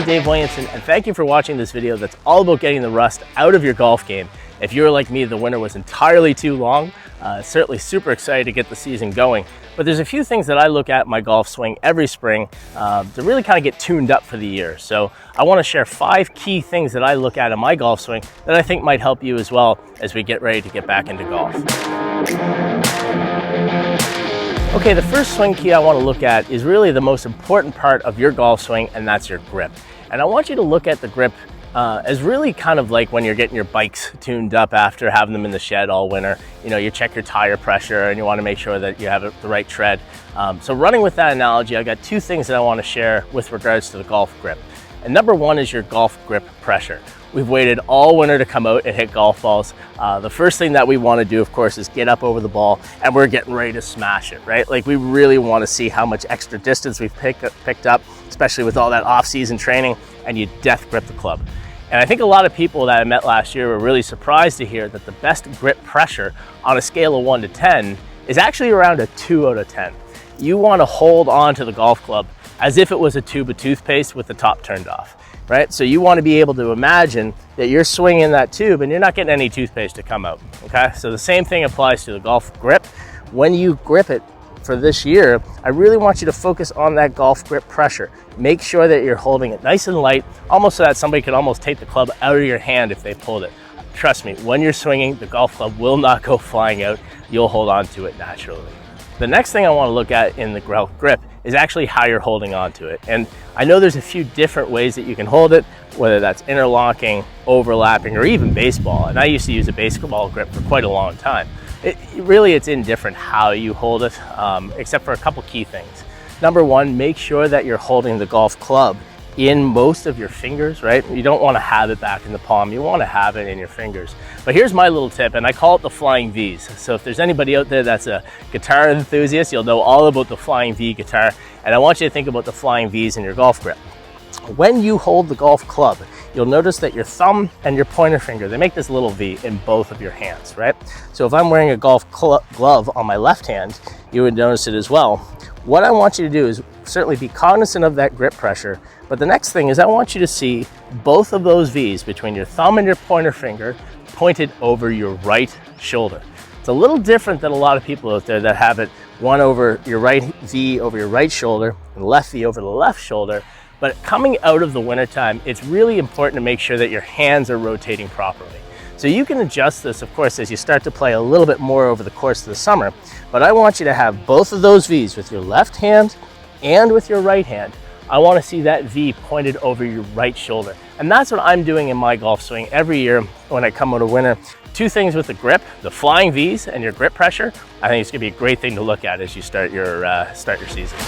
I'm Dave Williamson, and thank you for watching this video that's all about getting the rust out of your golf game. If you're like me, the winter was entirely too long. Certainly super excited to get the season going. But there's a few things that I look at in my golf swing every spring to really kind of get tuned up for the year. So I want to share 5 key things that I look at in my golf swing that I think might help you as well as we get ready to get back into golf. Okay, the first swing key I want to look at is really the most important part of your golf swing, and that's your grip. And I want you to look at the grip as really kind of like when you're getting your bikes tuned up after having them in the shed all winter. You know, you check your tire pressure and you want to make sure that you have the right tread. So running with that analogy, I got 2 things that I want to share with regards to the golf grip. And number 1 is your golf grip pressure. We've waited all winter to come out and hit golf balls. The first thing that we want to do, of course, is get up over the ball, and we're getting ready to smash it, right? Like, we really want to see how much extra distance we've picked up, especially with all that off-season training, and you death grip the club. And I think a lot of people that I met last year were really surprised to hear that the best grip pressure on a scale of 1 to 10 is actually around a 2 out of 10. You want to hold on to the golf club as if it was a tube of toothpaste with the top turned off. Right? So you want to be able to imagine that you're swinging that tube and you're not getting any toothpaste to come out, okay? So the same thing applies to the golf grip. When you grip it for this year, I really want you to focus on that golf grip pressure. Make sure that you're holding it nice and light, almost so that somebody could almost take the club out of your hand if they pulled it. Trust me, when you're swinging, the golf club will not go flying out. You'll hold on to it naturally. The next thing I want to look at in the golf grip is actually how you're holding on to it. And I know there's a few different ways that you can hold it, whether that's interlocking, overlapping, or even baseball. And I used to use a baseball grip for quite a long time. It's indifferent how you hold it, except for a couple key things. Number 1, make sure that you're holding the golf club in most of your fingers, right? You don't want to have it back in the palm. You want to have it in your fingers. But here's my little tip, and I call it the flying V's. So if there's anybody out there that's a guitar enthusiast, you'll know all about the flying V guitar. And I want you to think about the flying V's in your golf grip. When you hold the golf club, you'll notice that your thumb and your pointer finger, they make this little V in both of your hands, right? So if I'm wearing a golf glove on my left hand, you would notice it as well. What I want you to do is certainly be cognizant of that grip pressure, but the next thing is I want you to see both of those V's between your thumb and your pointer finger pointed over your right shoulder. It's a little different than a lot of people out there that have it one over your right V over your right shoulder and left V over the left shoulder. But coming out of the wintertime, it's really important to make sure that your hands are rotating properly. So you can adjust this, of course, as you start to play a little bit more over the course of the summer. But I want you to have both of those V's with your left hand and with your right hand. I want to see that V pointed over your right shoulder. And that's what I'm doing in my golf swing every year when I come out of winter. 2 things with the grip, the flying V's and your grip pressure. I think it's going to be a great thing to look at as you start your season.